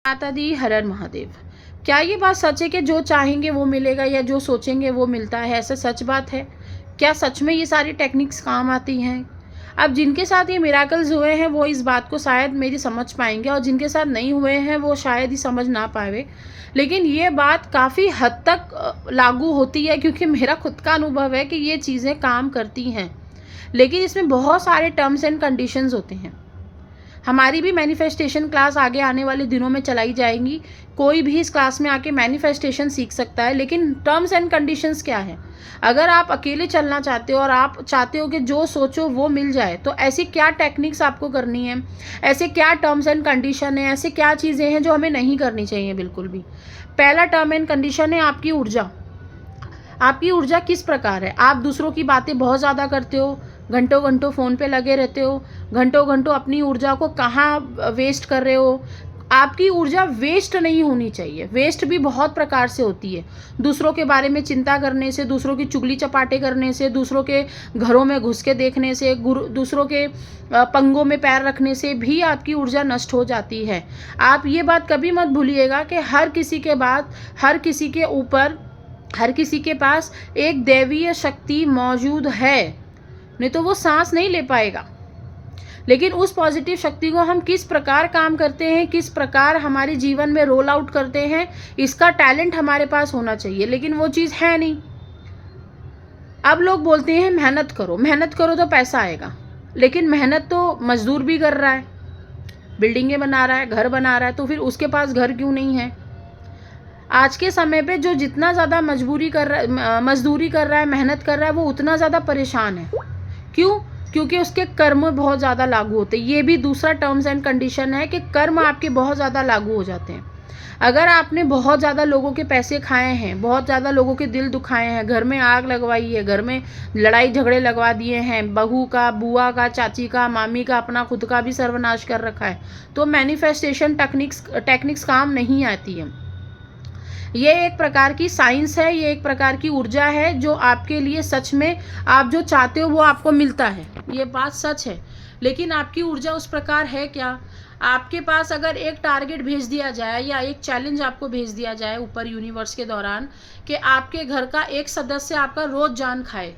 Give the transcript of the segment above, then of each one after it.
माता दी, हर हर महादेव। क्या ये बात सच है कि जो चाहेंगे वो मिलेगा या जो सोचेंगे वो मिलता है? ऐसा सच बात है? क्या सच में ये सारी टेक्निक्स काम आती हैं? अब जिनके साथ ये मिराकल्स हुए हैं वो इस बात को शायद मेरी समझ पाएंगे, और जिनके साथ नहीं हुए हैं वो शायद ही समझ ना पाए। लेकिन ये बात काफ़ी हद तक लागू होती है, क्योंकि मेरा खुद का अनुभव है कि ये चीज़ें काम करती हैं। लेकिन इसमें बहुत सारे टर्म्स एंड कंडीशंस होते हैं। हमारी भी मैनिफेस्टेशन क्लास आगे आने वाले दिनों में चलाई जाएंगी। कोई भी इस क्लास में आके मैनिफेस्टेशन सीख सकता है, लेकिन टर्म्स एंड कंडीशंस क्या है? अगर आप अकेले चलना चाहते हो और आप चाहते हो कि जो सोचो वो मिल जाए, तो ऐसी क्या टेक्निक्स आपको करनी है? ऐसे क्या टर्म्स एंड कंडीशन है? ऐसे क्या चीज़ें हैं जो हमें नहीं करनी चाहिए बिल्कुल भी? पहला टर्म एंड कंडीशन है आपकी ऊर्जा। आपकी ऊर्जा किस प्रकार है? आप दूसरों की बातें बहुत ज़्यादा करते हो, घंटों घंटों फ़ोन पे लगे रहते हो, घंटों घंटों अपनी ऊर्जा को कहाँ वेस्ट कर रहे हो? आपकी ऊर्जा वेस्ट नहीं होनी चाहिए। वेस्ट भी बहुत प्रकार से होती है। दूसरों के बारे में चिंता करने से, दूसरों की चुगली चपाटे करने से, दूसरों के घरों में घुस के देखने से, दूसरों के पंगों में पैर रखने से भी आपकी ऊर्जा नष्ट हो जाती है। आप ये बात कभी मत भूलिएगा कि हर किसी के बाद, हर किसी के ऊपर, हर किसी के पास एक दैवीय शक्ति मौजूद है, नहीं तो वो सांस नहीं ले पाएगा। लेकिन उस पॉजिटिव शक्ति को हम किस प्रकार काम करते हैं, किस प्रकार हमारे जीवन में रोल आउट करते हैं, इसका टैलेंट हमारे पास होना चाहिए, लेकिन वो चीज़ है नहीं। अब लोग बोलते हैं मेहनत करो, मेहनत करो तो पैसा आएगा, लेकिन मेहनत तो मजदूर भी कर रहा है, बिल्डिंगें बना रहा है, घर बना रहा है, तो फिर उसके पास घर क्यों नहीं है? आज के समय पे जो जितना ज़्यादा मजदूरी कर रहा है, मेहनत कर रहा है, वो उतना ज़्यादा परेशान है। क्यों? क्योंकि उसके कर्म बहुत ज़्यादा लागू होते हैं। ये भी दूसरा टर्म्स एंड कंडीशन है कि कर्म आपके बहुत ज़्यादा लागू हो जाते हैं। अगर आपने बहुत ज़्यादा लोगों के पैसे खाए हैं, बहुत ज़्यादा लोगों के दिल दुखाए हैं, घर में आग लगवाई है, घर में लड़ाई झगड़े लगवा दिए हैं, बहू का, बुआ का, चाची का, मामी का, अपना खुद का भी सर्वनाश कर रखा है, तो मैनिफेस्टेशन टेक्निक्स काम नहीं आती है। ये एक प्रकार की साइंस है, ये एक प्रकार की ऊर्जा है जो आपके लिए सच में आप जो चाहते हो वो आपको मिलता है। ये बात सच है। लेकिन आपकी ऊर्जा उस प्रकार है क्या? आपके पास अगर एक टारगेट भेज दिया जाए या एक चैलेंज आपको भेज दिया जाए ऊपर यूनिवर्स के दौरान कि आपके घर का एक सदस्य आपका रोज जान खाए,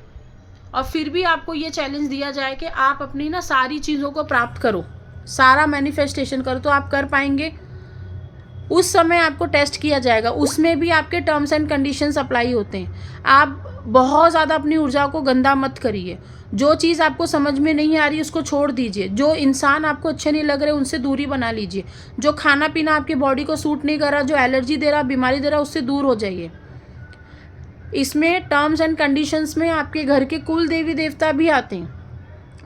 और फिर भी आपको ये चैलेंज दिया जाए कि आप अपनी ना सारी चीज़ों को प्राप्त करो, सारा मैनिफेस्टेशन करो, तो आप कर पाएंगे? उस समय आपको टेस्ट किया जाएगा, उसमें भी आपके टर्म्स एंड कंडीशंस अप्लाई होते हैं। आप बहुत ज़्यादा अपनी ऊर्जा को गंदा मत करिए। जो चीज़ आपको समझ में नहीं आ रही उसको छोड़ दीजिए। जो इंसान आपको अच्छे नहीं लग रहे उनसे दूरी बना लीजिए। जो खाना पीना आपकी बॉडी को सूट नहीं कर रहा, जो एलर्जी दे रहा, बीमारी दे रहा, उससे दूर हो जाइए। इसमें टर्म्स एंड कंडीशंस में आपके घर के कुल देवी देवता भी आते हैं।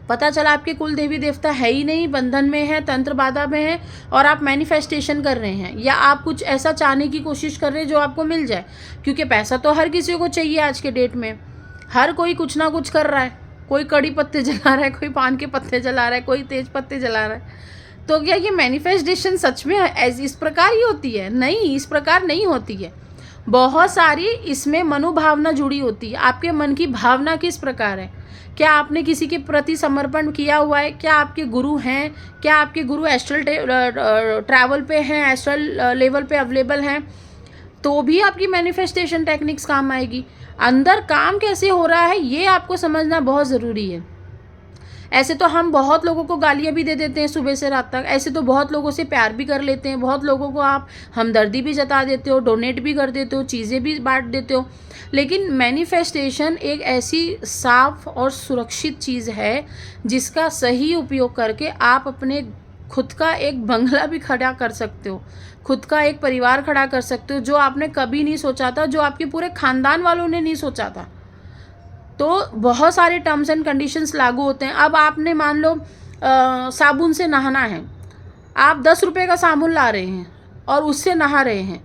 पता चला आपके कुल देवी देवता है ही नहीं, बंधन में है, तंत्र बाधा में है, और आप मैनिफेस्टेशन कर रहे हैं, या आप कुछ ऐसा चाहने की कोशिश कर रहे हैं जो आपको मिल जाए। क्योंकि पैसा तो हर किसी को चाहिए आज के डेट में। हर कोई कुछ ना कुछ कर रहा है। कोई कड़ी पत्ते जला रहा है, कोई पान के पत्ते जला रहा है, कोई तेज पत्ते जला रहा है। तो क्या ये मैनिफेस्टेशन सच में इस प्रकार ही होती है? नहीं, इस प्रकार नहीं होती है। बहुत सारी इसमें मनोभावना जुड़ी होती है। आपके मन की भावना किस प्रकार है? क्या आपने किसी के प्रति समर्पण किया हुआ है? क्या आपके गुरु हैं? क्या आपके गुरु एस्ट्रल ट्रैवल पे हैं, एस्ट्रल लेवल पे अवेलेबल हैं? तो भी आपकी मैनिफेस्टेशन टेक्निक्स काम आएगी। अंदर काम कैसे हो रहा है ये आपको समझना बहुत ज़रूरी है। ऐसे तो हम बहुत लोगों को गालियाँ भी दे देते हैं सुबह से रात तक। ऐसे तो बहुत लोगों से प्यार भी कर लेते हैं, बहुत लोगों को आप हमदर्दी भी जता देते हो, डोनेट भी कर देते हो, चीज़ें भी बांट देते हो। लेकिन मैनिफेस्टेशन एक ऐसी साफ और सुरक्षित चीज़ है जिसका सही उपयोग करके आप अपने खुद का एक बंगला भी खड़ा कर सकते हो, खुद का एक परिवार खड़ा कर सकते हो, जो आपने कभी नहीं सोचा था, जो आपके पूरे खानदान वालों ने नहीं सोचा था। तो बहुत सारे टर्म्स एंड कंडीशंस लागू होते हैं। अब आपने मान लो साबुन से नहाना है, आप 10 रुपये का साबुन ला रहे हैं और उससे नहा रहे हैं।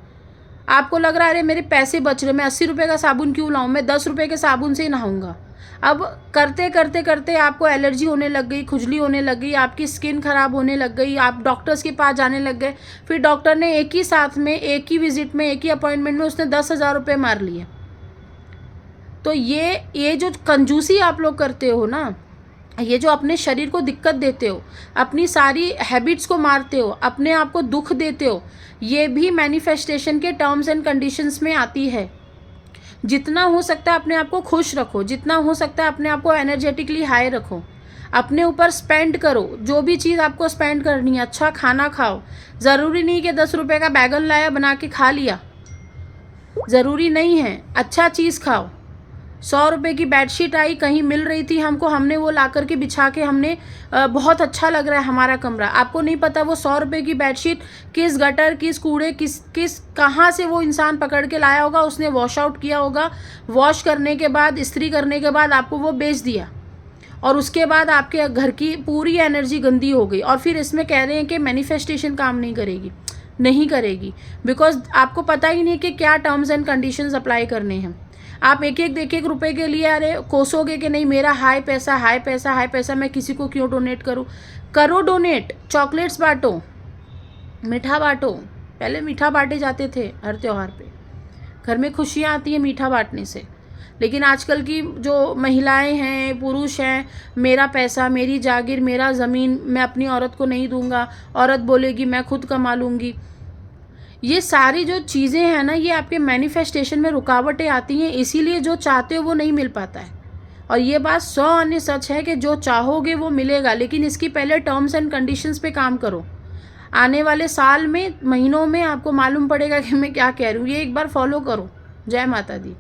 आपको लग रहा है अरे मेरे पैसे बच रहे, मैं 80 रुपये का साबुन क्यों लाऊं, मैं 10 रुपये के साबुन से ही नहाऊंगा। अब करते करते करते आपको एलर्जी होने लग गई, खुजली होने लग गई, आपकी स्किन खराब होने लग गई, आप डॉक्टर्स के पास जाने लग गए। फिर डॉक्टर ने एक ही साथ में, एक ही विजिट में, एक ही अपॉइंटमेंट में उसने 10,000 रुपये मार लिए। तो ये जो कंजूसी आप लोग करते हो ना, ये जो अपने शरीर को दिक्कत देते हो, अपनी सारी हैबिट्स को मारते हो, अपने आप को दुख देते हो, ये भी मैनिफेस्टेशन के टर्म्स एंड कंडीशंस में आती है। जितना हो सकता है अपने आप को खुश रखो, जितना हो सकता है अपने आप को एनर्जेटिकली हाई रखो, अपने ऊपर स्पेंड करो, जो भी चीज़ आपको स्पेंड करनी है। अच्छा खाना खाओ, ज़रूरी नहीं कि 10 रुपये का बैगन लाया बना के खा लिया, ज़रूरी नहीं है। अच्छा चीज़ खाओ। 100 रुपये की बेडशीट आई, कहीं मिल रही थी हमको, हमने वो ला करके बिछा के हमने बहुत अच्छा लग रहा है हमारा कमरा। आपको नहीं पता वो 100 रुपये की बेडशीट किस गटर, किस कूड़े, किस कहाँ से वो इंसान पकड़ के लाया होगा, उसने वॉश आउट किया होगा, वॉश करने के बाद, इस्त्री करने के बाद आपको वो बेच दिया, और उसके बाद आपके घर की पूरी एनर्जी गंदी हो गई। और फिर इसमें कह रहे हैं कि मैनिफेस्टेशन काम नहीं करेगी। नहीं करेगी, बिकॉज आपको पता ही नहीं कि क्या टर्म्स एंड कंडीशंस अप्लाई करने हैं। आप एक एक रुपए के लिए अरे कोसोगे कि नहीं मेरा हाई पैसा, हाई पैसा, हाई पैसा, मैं किसी को क्यों डोनेट करूं। करो डोनेट, चॉकलेट्स बांटो, मीठा बांटो। पहले मीठा बांटे जाते थे हर त्यौहार पे, घर में खुशियाँ आती हैं मीठा बांटने से। लेकिन आजकल की जो महिलाएं हैं, पुरुष हैं, मेरा पैसा, मेरी जागीर, मेरा ज़मीन, मैं अपनी औरत को नहीं दूंगा, औरत बोलेगी मैं खुद कमा लूँगी। ये सारी जो चीज़ें हैं ना, ये आपके मैनिफेस्टेशन में रुकावटें आती हैं, इसीलिए जो चाहते हो वो नहीं मिल पाता है। और ये बात 100 आने सच है कि जो चाहोगे वो मिलेगा, लेकिन इसकी पहले टर्म्स एंड कंडीशंस पे काम करो। आने वाले साल में, महीनों में आपको मालूम पड़ेगा कि मैं क्या कह रही हूँ। ये एक बार फॉलो करो। जय माता दी।